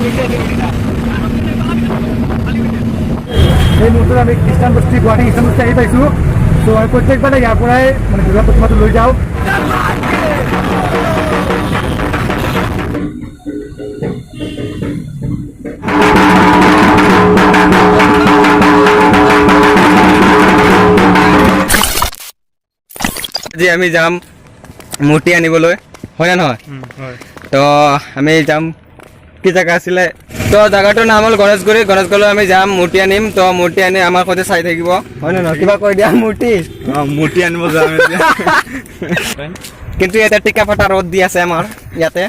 এই মুহূৰ্তত আমি খ্ৰীষ্টান বস্তি গুৱাহাটী খ্ৰীষ্টান বস্তি আহি পাইছোঁ। ত' আমি প্ৰত্যেকবাৰে ইয়াৰ পৰাই মানে দুৰ্গা প্ৰতিমাটো লৈ যাওঁ। আজি আমি যাম মূৰ্তি আনিবলৈ, হয় না নহয়? তো আমি যাম, কি জেগা আছিলে? তো জেগাটোৰ নাম হ'ল গণেশগুৰি। গণেশগুৰিলৈ আমি যাম, মূৰ্তি আনিম। তো মূৰ্তি আনি আমাৰ সৈতে চাই থাকিব, হয় নে নহয়? কিবা কৈ দিয়া মূৰ্তি। মূৰ্তি আনিব যাম এতিয়া। কিন্তু ইয়াতে টিকা ফটা ৰ'দ দি আছে আমাৰ ইয়াতে।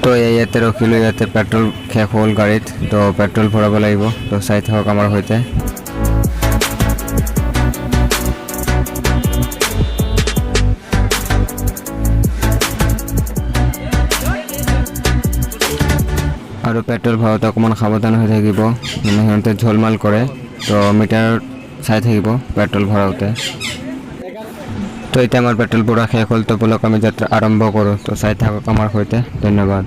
তো ইয়াতে ৰখিলোঁ, ইয়াতে পেট্ৰল শেষ হ'ল গাড়ীত। তো পেট্ৰল ভৰাব লাগিব। তো চাই থাকক আমাৰ সৈতে। আৰু পেট্ৰল ভৰাওঁতে অকণমান সাৱধান হৈ থাকিব, মানে সিহঁতে ঝলমাল কৰে। তো মিটাৰ চাই থাকিব পেট্ৰল ভৰাওঁতে। তো এতিয়া আমাৰ পেট্ৰল ভৰা শেষ হ'ল। তো বলক আমি যাত্ৰা আৰম্ভ কৰোঁ। তো চাই থাকক আমাৰ সৈতে। ধন্যবাদ।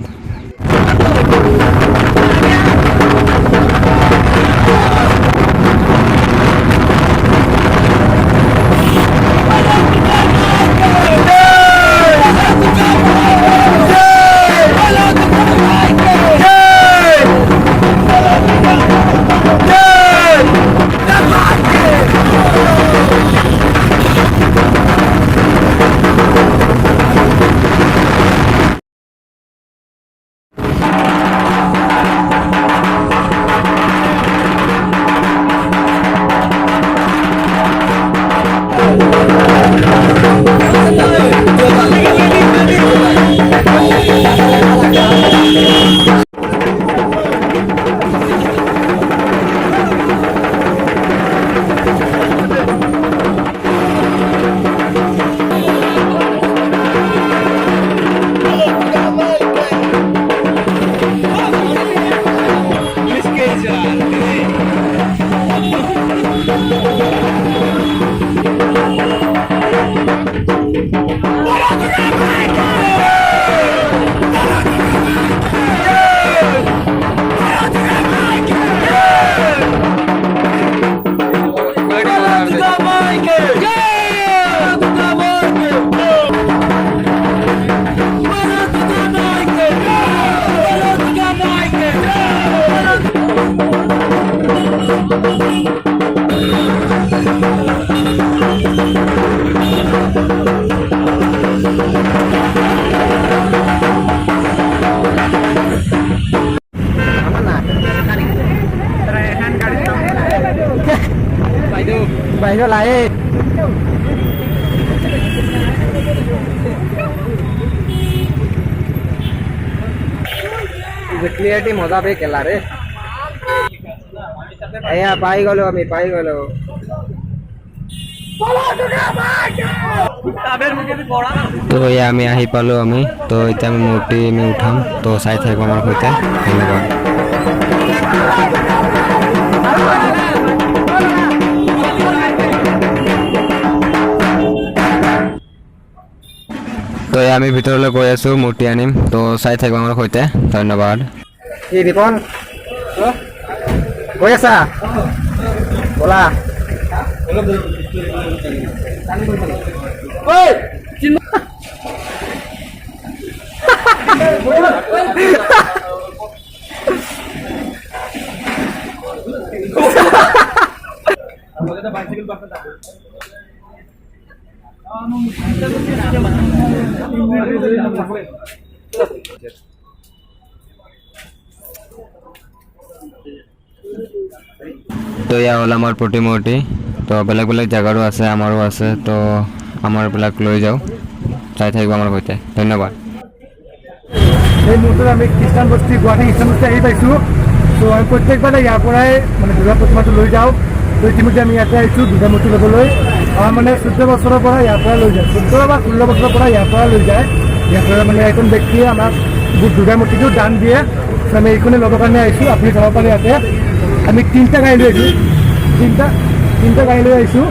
বাহিৰ লাহে ক্লিয়াৰিটি মজা বে কেলা ৰে এয়া পাই গলো আমি পাই গলো তো এয়া আমি আহি পালো আমি তো এতিয়া আমি মূৰ্তি আমি উঠাম তো চাই থাকিব আমাৰ সৈতে ধন্যবাদ তো আমি ভিতৰলৈ গৈ আছো মূৰ্তি আনিম তো চাই থাকিব আমাৰ সৈতে ধন্যবাদ কি দীপন গৈ আছা বলা তো এয়া হ'ল আমাৰ প্ৰতিমূৰ্তি তো বেলেগ বেলেগ জেগাৰো আছে আমাৰো আছে তো আমাৰবিলাক লৈ যাওঁ চাই থাকিব আমাৰ সৈতে ধন্যবাদ এই মুহূৰ্তত আমি খ্ৰীষ্টান বস্তি গুৱাহাটী খ্ৰীষ্টান বস্তি আহি পাইছোঁ তো আমি প্ৰত্যেকবাৰে ইয়াৰ পৰাই মানে দুৰ্গা প্ৰতিমাটো লৈ যাওঁ তো ইতিমধ্যে আমি ইয়াতে আহিছোঁ দুৰ্গা মূৰ্তি ল'বলৈ আমাৰ মানে 14 বছৰৰ পৰা ইয়াৰ পৰা লৈ যায় 14 বা 16 বছৰৰ পৰা ইয়াৰ পৰা লৈ যায় ইয়াৰ পৰা মানে এজন ব্যক্তিয়ে আমাক দুৰ্গা মূৰ্তিটো দান দিয়ে আমি এইখনে ল'বৰ কাৰণে আহিছোঁ আপুনি চাব পাৰে ইয়াতে আমি 3টা গাড়ী লৈ আহিছোঁ 3টা গাড়ী লৈ আহিছোঁ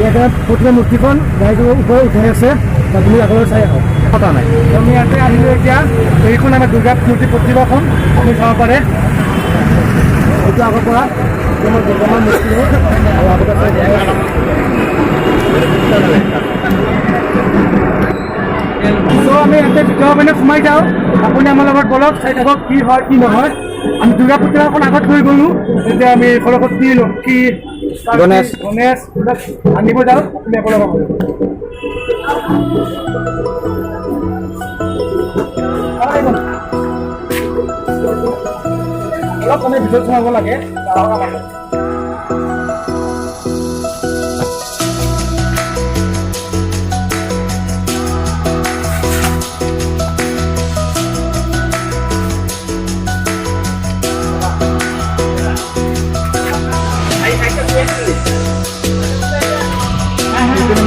ইয়াতে প্ৰতিমা মূৰ্তিখন গাড়ীটোৰ ওপৰত উঠাই আছে আপুনি আগলৈ চাই আহক কথা নাই আমি ইয়াতে আহিলোঁ এতিয়া এইখন আমাৰ দুৰ্গা মূৰ্তি প্ৰতিমাখন আপুনি চাব পাৰে এইটো আগৰ পৰা আমাৰ দুৰ্গামাৰ মূৰ্তি আৰু আগতে চ' আমি ইয়াতে ভিতৰৰ পিনে সোমাই যাওঁ আপুনি আমাৰ লগত বলক চাই থাকক কি হয় কি নহয় আমি দুৰ্গা প্ৰতিমাখন আগত লৈ গ'লোঁ এতিয়া আমি সৰস্বতী লক্ষী গণেশ এইবিলাক আনিব যাওঁ আপুনি আপোনালোকক অলপ মানে ভিতৰত সোমাব লাগে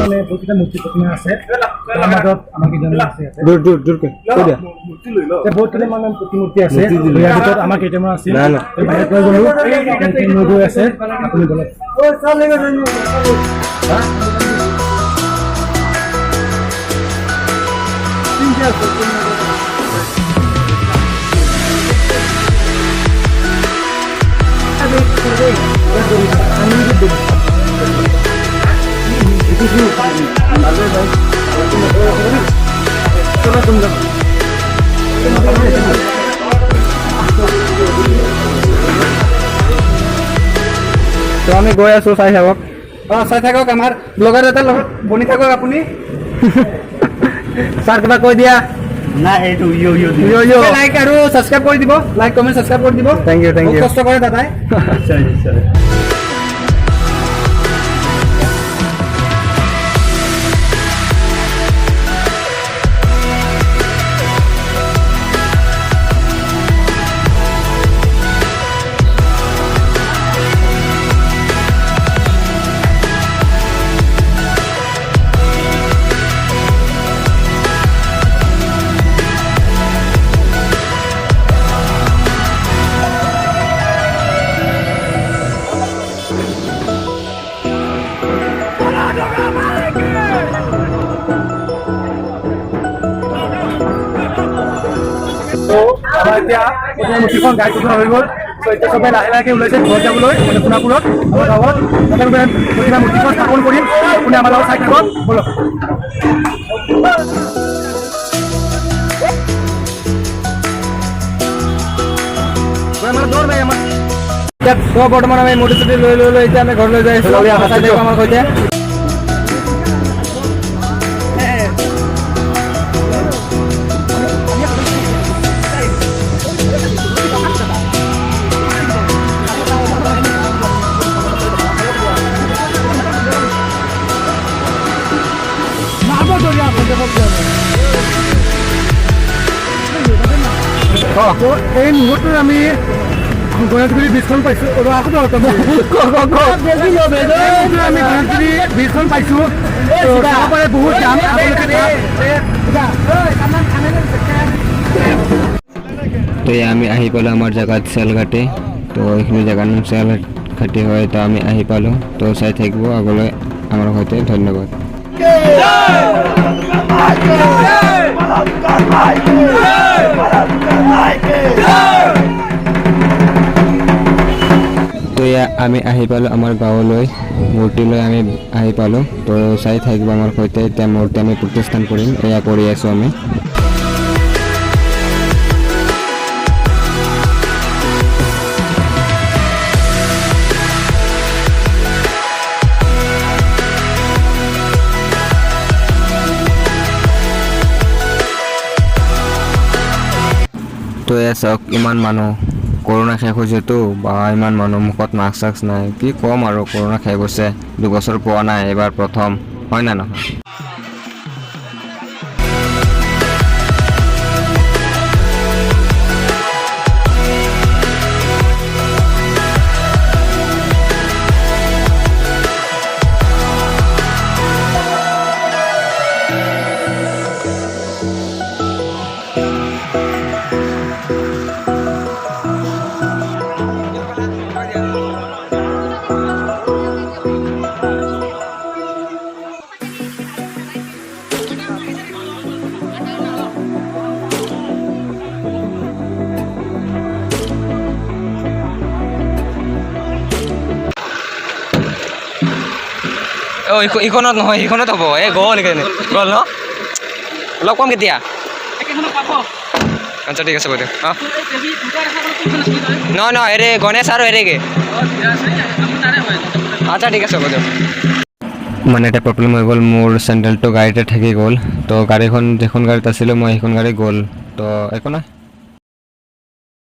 মানে বহুতকেইটা মূৰ্তি প্ৰতিমা আছে তাৰ মাজত আমাৰ কেইজনমান আছে বহুতকেইটা মানে প্ৰতিমূৰ্তি আছে ইয়াৰ ভিতৰত আমাৰ কেইটামান আছে বাহিৰত লৈ গ'লো আছে আপুনি গ'লে তো আমি গৈ আছো চাই থাকক চাই থাকক আমাৰ ব্লগাৰ এটাৰ লগত বনি থাকক আপুনি ছাৰ কিবা কৈ দিয়া নাই এইটো লাইক আৰু ছাবস্ক্ৰাইব কৰি দিব লাইক কমেণ্ট ছাবস্ক্ৰাইব কৰি দিব থেংক ইউ কষ্ট কৰে দাদাই এতিয়া প্ৰতিমা মূৰ্তিখন গাড়ীত উঠোৱা হৈ গ'ল। ত' এতিয়া চবে লাহে লাহে ওলাইছে ঘৰত যাবলৈ, মানে সোণাপুৰত আমাৰ গাঁৱত তাতে প্ৰতিমা মূৰ্তিখন স্থাপন কৰিম। আপুনি আমাৰ লগত চাই থাকক, বলক। বৰ্তমান আমি মূৰ্তি চুটি লৈ এতিয়া আমি ঘৰলৈ যাই আছোঁ। আমাৰ সৈতে এই মুহূৰ্তত আমি গণেশগুৰি ব্ৰিজখন পাইছোঁ। আমি গণেশগুৰি ব্ৰিজখন পাইছোঁ। বহুত যাম। তো আমি আহি পালোঁ আমাৰ জেগাত চেলঘাটে। তো এইখিনি জেগাৰ নাম চেলঘাটে হয়। তো আমি আহি পালোঁ। তো চাই থাকিব আগলৈ আমাৰ সৈতে। ধন্যবাদ। তো আমি আহি পালোঁ আমাৰ গাঁৱলৈ, মূৰ্তিলৈ আমি আহি পালোঁ। তো চাই থাকিব আমাৰ সৈতে। এতিয়া মূৰ্তি আমি প্ৰতিষ্ঠান কৰিম, এয়া কৰি আছোঁ আমি। তো এয়া চাওক, ইমান মানুহ। কৰোণা শেষ হৈছেতো, বা ইমান মানুহ, মুখত মাস্ক চাস্ক নাই। কি ক'ম আৰু, কৰোণা শেষ হৈছে, 2 বছৰ পোৱা নাই, এবাৰ প্ৰথম, হয় না নহয়? ইখনত নহয়, সিখনত হ'ব। এই গ'ল এইকাৰণে গ'ল ন, লগ পাম কেতিয়া? আচ্ছা ঠিক আছে, বাইদেউ। অঁ নহয় হেৰি গণেশ আৰু হেৰিকে। আচ্ছা ঠিক আছে, বাইদেউ। মানে এটা প্ৰব্লেম হৈ গ'ল, মোৰ চেণ্ডেলটো গাড়ীতে থাকি গ'ল। তো গাড়ীখন যিখন গাড়ীত আছিলোঁ মই, সেইখন গাড়ী গ'ল। তো একো নাই।